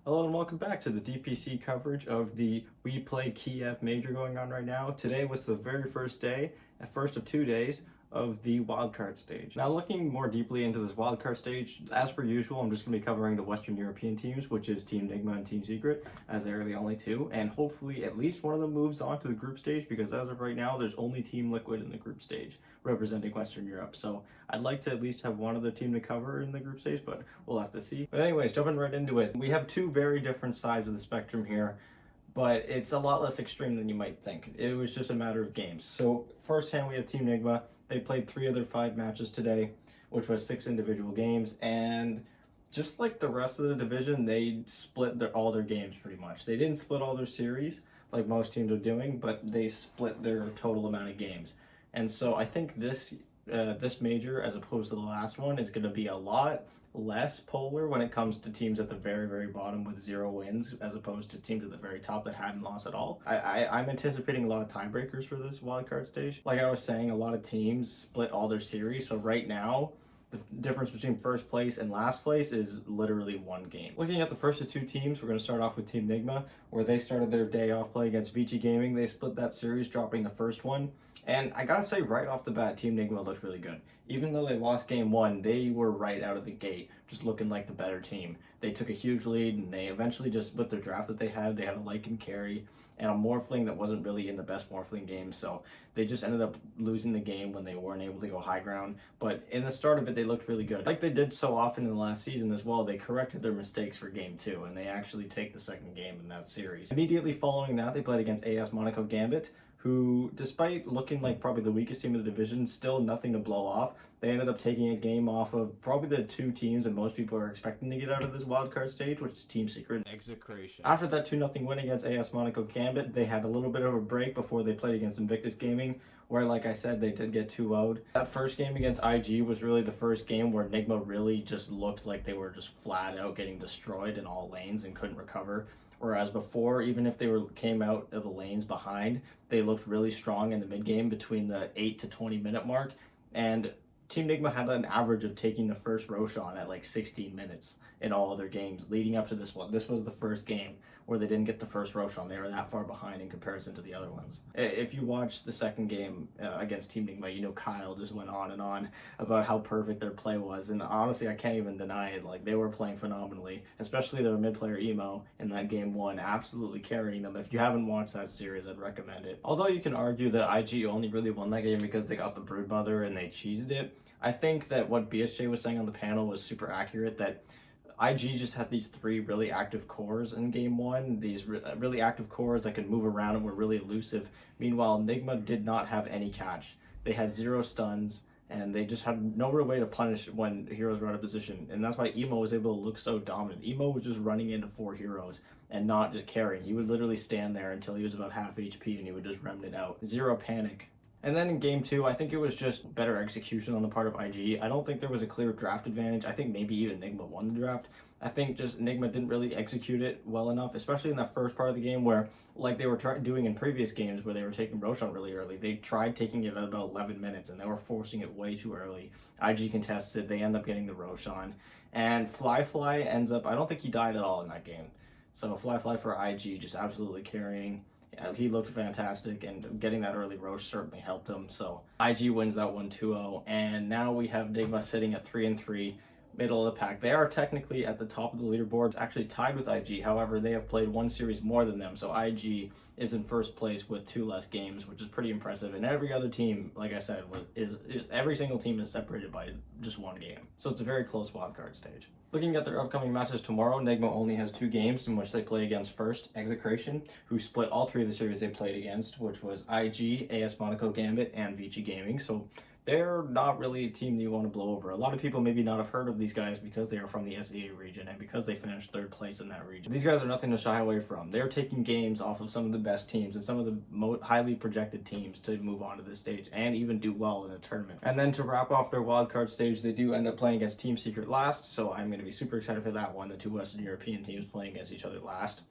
Hello and welcome back to the DPC coverage of the WePlay Kiev Major going on right now. Today was the very first day, first of 2 days, of the wildcard stage. Now looking more deeply into this wildcard stage, as per usual, I'm just going to be covering the Western European teams, which is Team Nigma and Team Secret, as they're the only two, and hopefully at least one of them moves on to the group stage, because as of right now, there's only Team Liquid in the group stage, representing Western Europe. So I'd like to at least have one other team to cover in the group stage, but we'll have to see. But anyways, jumping right into it, we have two very different sides of the spectrum here, but it's a lot less extreme than you might think. It was just a matter of games. So firsthand, we have Team Nigma. They played 3 of their 5 matches today, which was 6 individual games, and just like the rest of the division, they split all their games pretty much. They didn't split all their series like most teams are doing, but they split their total amount of games. And so I think this major, as opposed to the last one, is going to be a lot less polar when it comes to teams at the very, very bottom with 0 wins, as opposed to teams at the very top that hadn't lost at all. I'm anticipating a lot of tiebreakers for this wildcard stage. Like I was saying, a lot of teams split all their series, so right now, the difference between first place and last place is literally 1 game. Looking at the first of 2 teams, we're going to start off with Team Nigma, where they started their day off playing against Vici Gaming. They split that series, dropping the first one. And I gotta say, right off the bat, Team Nigma looked really good. Even though they lost game 1, they were right out of the gate, just looking like the better team. They took a huge lead, and they eventually just, with the draft that they had a Lycan carry and a Morphling that wasn't really in the best Morphling game, so they just ended up losing the game when they weren't able to go high ground. But in the start of it, they looked really good. Like they did so often in the last season as well, they corrected their mistakes for game 2, and they actually take the second game in that series. Immediately following that, they played against AS Monaco Gambit, who, despite looking like probably the weakest team of the division, still nothing to blow off. They ended up taking a game off of probably the 2 teams that most people are expecting to get out of this wildcard stage, which is Team Secret and Execration. After that 2-0 win against AS Monaco Gambit, they had a little bit of a break before they played against Invictus Gaming, where, like I said, they did get 2-0'd. That first game against IG was really the first game where Nigma really just looked like they were just flat out getting destroyed in all lanes and couldn't recover. Whereas before, even if they came out of the lanes behind, they looked really strong in the mid game between the 8 to 20 minute mark. And Team Nigma had an average of taking the first Roshan at like 16 minutes in all of their games leading up to this one. This was the first game where they didn't get the first Roshan. They were that far behind in comparison to the other ones. If you watch the second game against Team Nigma, you know Kyle just went on and on about how perfect their play was. And honestly, I can't even deny it. Like, they were playing phenomenally, especially their mid-player Emo in that game 1, absolutely carrying them. If you haven't watched that series, I'd recommend it. Although you can argue that IG only really won that game because they got the Broodmother and they cheesed it, I think that what BSJ was saying on the panel was super accurate, that IG just had these 3 really active cores in game 1, these really active cores that could move around and were really elusive. Meanwhile, Nigma did not have any catch. They had 0 stuns, and they just had no real way to punish when heroes were out of position. And that's why Emo was able to look so dominant. Emo was just running into 4 heroes and not just carrying. He would literally stand there until he was about half HP, and he would just remnant out. 0 panic. And then in game 2, I think it was just better execution on the part of IG. I don't think there was a clear draft advantage. I think maybe even Nigma won the draft. I think just Nigma didn't really execute it well enough, especially in that first part of the game where, like they were doing in previous games where they were taking Roshan really early. They tried taking it at about 11 minutes, and they were forcing it way too early. IG contested. They end up getting the Roshan. And Fly ends up, I don't think he died at all in that game. So Fly for IG just absolutely carrying. He looked fantastic, and getting that early Roche certainly helped him. So IG wins that one 2-0, and now we have Nigma sitting at 3-3, middle of the pack. They are technically at the top of the leaderboards, actually tied with IG. However, they have played 1 series more than them, so IG is in first place with 2 less games, which is pretty impressive. And every other team, like I said, every single team is separated by just 1 game. So it's a very close wildcard stage. Looking at their upcoming matches tomorrow, Nigma only has 2 games in which they play against first Execration, who split all 3 of the series they played against, which was IG, AS Monaco Gambit, and Vici Gaming. So they're not really a team that you want to blow over. A lot of people maybe not have heard of these guys because they are from the SEA region and because they finished 3rd place in that region. These guys are nothing to shy away from. They're taking games off of some of the best teams and some of the highly projected teams to move on to this stage and even do well in a tournament. And then to wrap off their wildcard stage, they do end up playing against Team Secret last, so I'm going to be super excited for that one. The 2 Western European teams playing against each other last.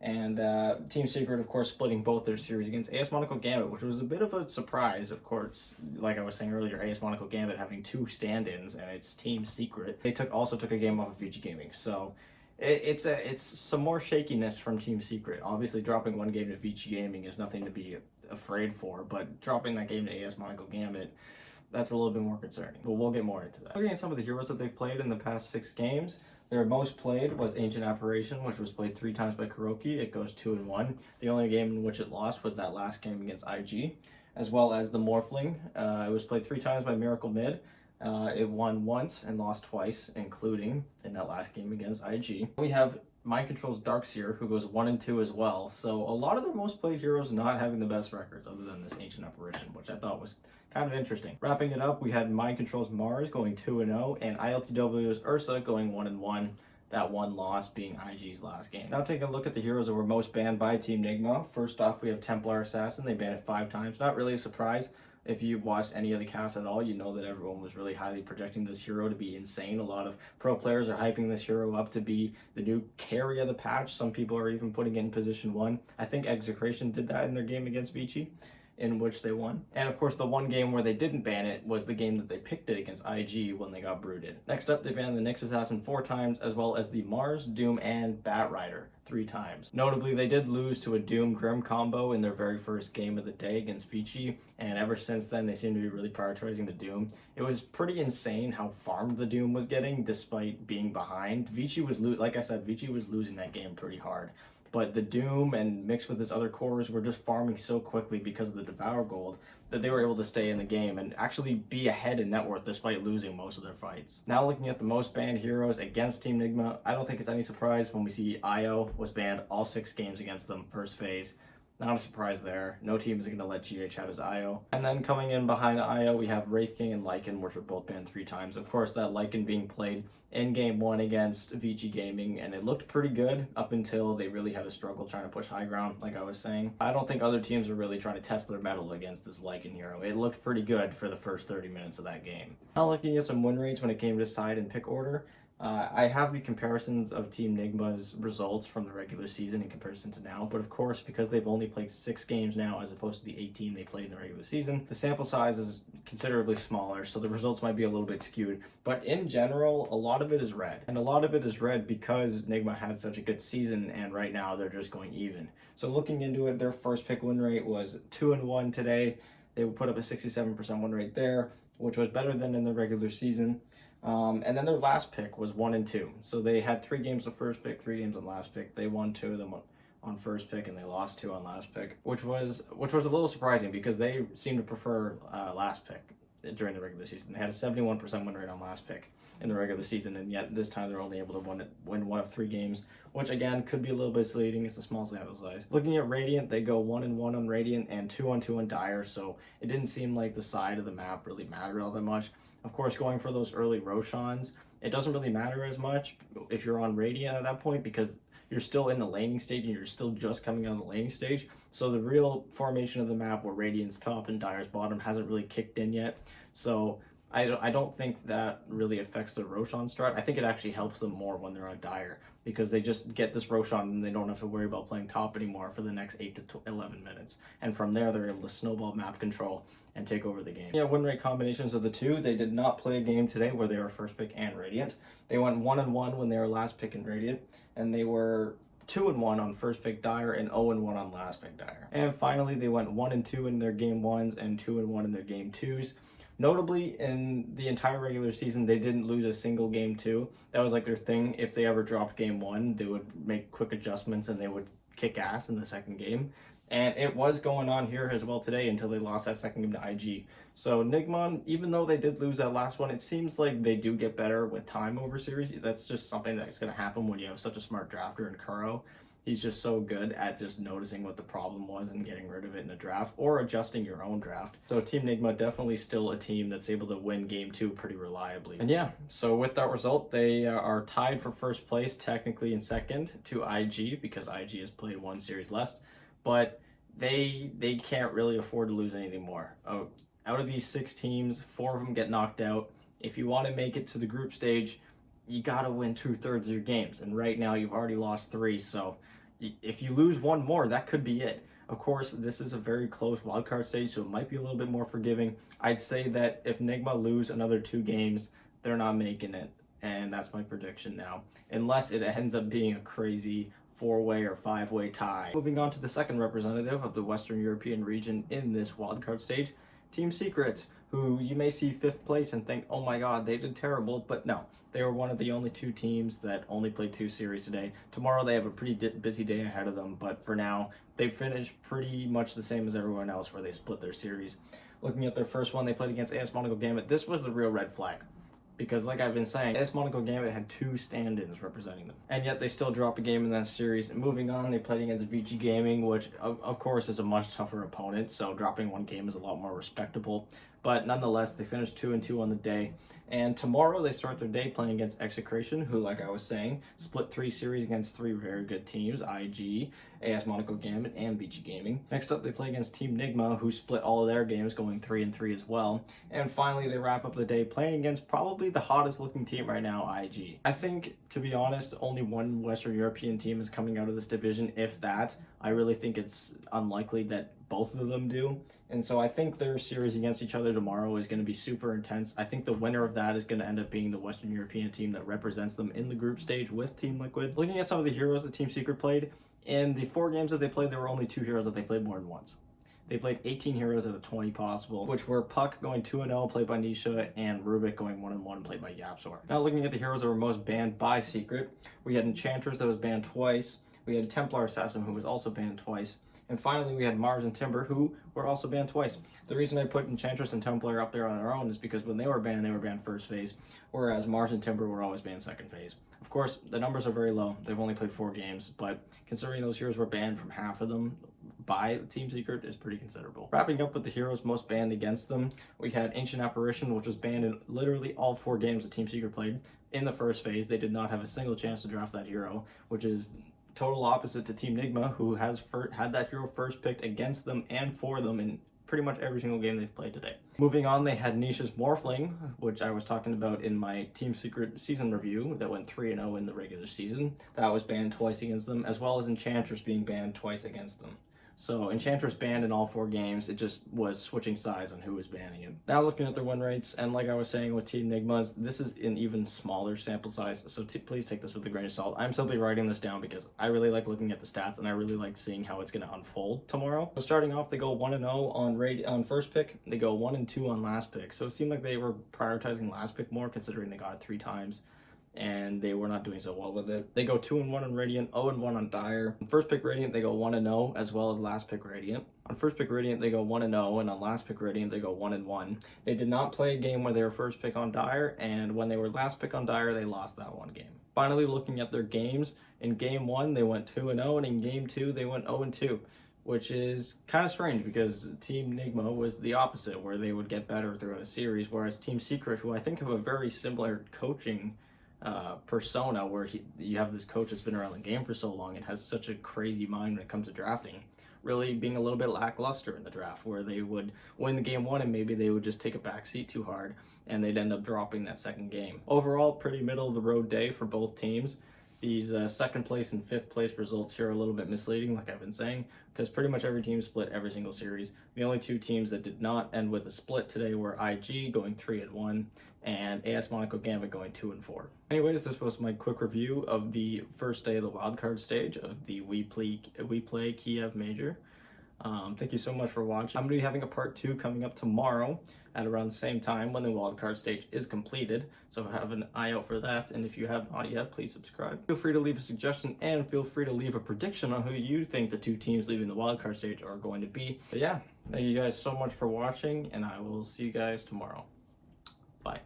And Team Secret, of course, splitting both their series against AS Monaco Gambit, which was a bit of a surprise, of course. Like I was saying earlier, AS Monaco Gambit having 2 stand-ins, and it's Team Secret. They also took a game off of Vici Gaming, so It's some more shakiness from Team Secret. Obviously, dropping one game to Vici Gaming is nothing to be afraid for, but dropping that game to AS Monaco Gambit, that's a little bit more concerning. But we'll get more into that. Looking at some of the heroes that they've played in the past 6 games, their most played was Ancient Apparition, which was played 3 times by Kuroki. It goes 2-1. The only game in which it lost was that last game against IG, as well as the Morphling. It was played 3 times by Miracle Mid. It won once and lost twice, including in that last game against IG. We have Mind Control's Darkseer, who goes 1-2 as well. So a lot of their most played heroes not having the best records, other than this Ancient Apparition, which I thought was kind of interesting. Wrapping it up, we had Mind Control's Mars going 2-0, and ILTW's Ursa going 1-1. That one loss being IG's last game. Now taking a look at the heroes that were most banned by Team Nigma. First off, we have Templar Assassin. They banned it 5 times. Not really a surprise. If you watched any of the casts at all, you know that everyone was really highly projecting this hero to be insane. A lot of pro players are hyping this hero up to be the new carry of the patch. Some people are even putting it in position 1. I think Execration did that in their game against Vici, in which they won. And of course, the one game where they didn't ban it was the game that they picked it against IG when they got brooded. Next up, they banned the Nyx Assassin 4 times, as well as the Mars, Doom, and Bat Rider 3 times. Notably, they did lose to a Doom Grim combo in their very first game of the day against Vici, and ever since then, they seem to be really prioritizing the Doom. It was pretty insane how farmed the Doom was getting, despite being behind. Vici was, like I said, Vici was losing that game pretty hard. But the Doom and mixed with his other cores were just farming so quickly because of the Devour Gold that they were able to stay in the game and actually be ahead in net worth despite losing most of their fights. Now looking at the most banned heroes against Team Nigma, I don't think it's any surprise when we see Io was banned all 6 games against them first phase. Not a surprise there. No team is going to let GH have his Io. And then coming in behind Io, we have Wraith King and Lycan, which were both banned 3 times. Of course, that Lycan being played in game 1 against Vici Gaming, and it looked pretty good up until they really had a struggle trying to push high ground, like I was saying. I don't think other teams are really trying to test their mettle against this Lycan hero. It looked pretty good for the first 30 minutes of that game. Now looking at some win rates when it came to side and pick order, I have the comparisons of Team Nigma's results from the regular season in comparison to now, but of course, because they've only played 6 games now as opposed to the 18 they played in the regular season, the sample size is considerably smaller, so the results might be a little bit skewed. But in general, a lot of it is red. And a lot of it is red because Nigma had such a good season, and right now they're just going even. So looking into it, their first pick win rate was 2-1 today. They would put up a 67% win rate there, which was better than in the regular season. And then their last pick was 1-2. So they had 3 games on first pick, 3 games on last pick. They won 2 of them on first pick and they lost 2 on last pick, which was a little surprising because they seem to prefer last pick during the regular season. They had a 71% win rate on last pick in the regular season, and yet this time they're only able to win 1 of 3 games, which again could be a little bit misleading. It's a small sample size. Looking at Radiant, they go 1-1 on Radiant and 2-2 on Dire, so it didn't seem like the side of the map really mattered all that much. Of course, going for those early Roshans, it doesn't really matter as much if you're on Radiant at that point because you're still in the laning stage and you're still just coming out of the laning stage. So the real formation of the map where Radiant's top and Dire's bottom hasn't really kicked in yet. So I don't think that really affects the Roshan strat. I think it actually helps them more when they're on Dire because they just get this Roshan and they don't have to worry about playing top anymore for the next 8 to 11 minutes. And from there, they're able to snowball map control and take over the game. Yeah, win rate combinations of the two. They did not play a game today where they were first pick and Radiant. They went 1-1 when they were last pick and Radiant, and they were 2-1 on first pick Dire and 0-1 on last pick Dire. And finally, they went 1-2 in their game 1s and 2-1 in their game 2s. Notably, in the entire regular season, they didn't lose a single game 2. That was like their thing. If they ever dropped game 1, they would make quick adjustments and they would kick ass in the second game. And it was going on here as well today until they lost that second game to IG. So Nigma, even though they did lose that last one, it seems like they do get better with time over series. That's just something that's going to happen when you have such a smart drafter in Kuro. He's just so good at just noticing what the problem was and getting rid of it in a draft or adjusting your own draft. So Team Nigma definitely still a team that's able to win game 2 pretty reliably. And yeah, so with that result, they are tied for first place technically in second to IG because IG has played 1 series less. But they can't really afford to lose anything more. Out of these 6 teams, 4 of them get knocked out. If you want to make it to the group stage, you got to win 2/3 of your games. And right now you've already lost 3. So if you lose 1 more, that could be it. Of course, this is a very close wildcard stage, so it might be a little bit more forgiving. I'd say that if Nigma lose another 2 games, they're not making it and that's my prediction now, unless it ends up being a crazy 4-way or 5-way tie. Moving on to the second representative of the Western European region in this wildcard stage, Team Secret, who you may see 5th place and think, oh my god, they did terrible, but no. They were one of the only 2 teams that only played 2 series today. Tomorrow they have a pretty busy day ahead of them, but for now, they finished pretty much the same as everyone else where they split their series. Looking at their first one, they played against AS Monaco Gambit. This was the real red flag. Because like I've been saying, AS Monaco Gambit had 2 stand-ins representing them. And yet they still dropped a game in that series. And moving on, they played against Vici Gaming, which of course is a much tougher opponent, so dropping 1 game is a lot more respectable. But nonetheless, they finished 2-2 on the day. And tomorrow they start their day playing against Execration, who, like I was saying, split 3 series against 3 very good teams, IG, AS Monaco Gambit, and Vici Gaming. Next up, they play against Team Nigma, who split all of their games, going 3-3 as well. And finally, they wrap up the day playing against probably the hottest looking team right now, IG. I think, to be honest, only one Western European team is coming out of this division, if that. I really think it's unlikely that both of them do. And so I think their series against each other tomorrow is going to be super intense. I think the winner of that is going to end up being the Western European team that represents them in the group stage with Team Liquid. Looking at some of the heroes that Team Secret played, in the 4 games that they played, there were only 2 heroes that they played more than once. They played 18 heroes out of 20 possible, which were Puck going 2-0, played by Nisha, and Rubik going 1-1, played by Yapsor. Now looking at the heroes that were most banned by Secret, we had Enchantress that was banned twice, we had Templar Assassin who was also banned twice, and finally we had Mars and Timber who were also banned twice. The reason I put Enchantress and Templar up there on their own is because when they were banned first phase, whereas Mars and Timber were always banned second phase. Of course, the numbers are very low. They've only played 4 games, but considering those heroes were banned from half of them by Team Secret is pretty considerable. Wrapping up with the heroes most banned against them, we had Ancient Apparition, which was banned in literally all 4 games that Team Secret played. In the first phase, they did not have a single chance to draft that hero, which is total opposite to Team Nigma, who has had that hero first picked against them and for them in pretty much every single game they've played today. Moving on, they had Nisha's Morphling, which I was talking about in my Team Secret season review that went 3-0 in the regular season. That was banned twice against them, as well as Enchantress being banned twice against them. So Enchantress banned in all 4 games. It just was switching sides on who was banning him. Now looking at their win rates, and like I was saying with Team Nigma's, this is an even smaller sample size, so please take this with a grain of salt. I'm simply writing this down because I really like looking at the stats and I really like seeing how it's going to unfold tomorrow. So starting off, they go 1-0 on first pick. They go 1-2 on last pick. So it seemed like they were prioritizing last pick more considering they got it 3 times. And they were not doing so well with it. They go 2-1 on Radiant, 0-1 on Dire. On first pick Radiant, they go 1-0, as well as last pick Radiant. On first pick Radiant, they go 1-0, and on last pick Radiant, they go 1-1. They did not play a game where they were first pick on Dire, and when they were last pick on Dire, they lost that 1 game. Finally, looking at their games, in game 1, they went 2-0, and in game 2, they went 0-2. Which is kind of strange because Team Nigma was the opposite, where they would get better throughout a series, whereas Team Secret, who I think have a very similar coaching persona, where you have this coach that's been around the game for so long and has such a crazy mind when it comes to drafting, really being a little bit lackluster in the draft, where they would win the game 1 and maybe they would just take a backseat too hard and they'd end up dropping that second game. Overall, pretty middle of the road day for both teams. These second place and 5th place results here are a little bit misleading, like I've been saying, because pretty much every team split every single series. The only 2 teams that did not end with a split today were IG going 3-1 and AS Monaco Gambit going 2-4. Anyways, this was my quick review of the first day of the wildcard stage of the WePlay Kiev Major. Thank you so much for watching. I'm going to be having a part 2 coming up tomorrow at around the same time when the wildcard stage is completed, so have an eye out for that, and if you have not yet, please subscribe. Feel free to leave a suggestion and feel free to leave a prediction on who you think the 2 teams leaving the wildcard stage are going to be. But yeah, thank you guys so much for watching, and I will see you guys tomorrow. Bye.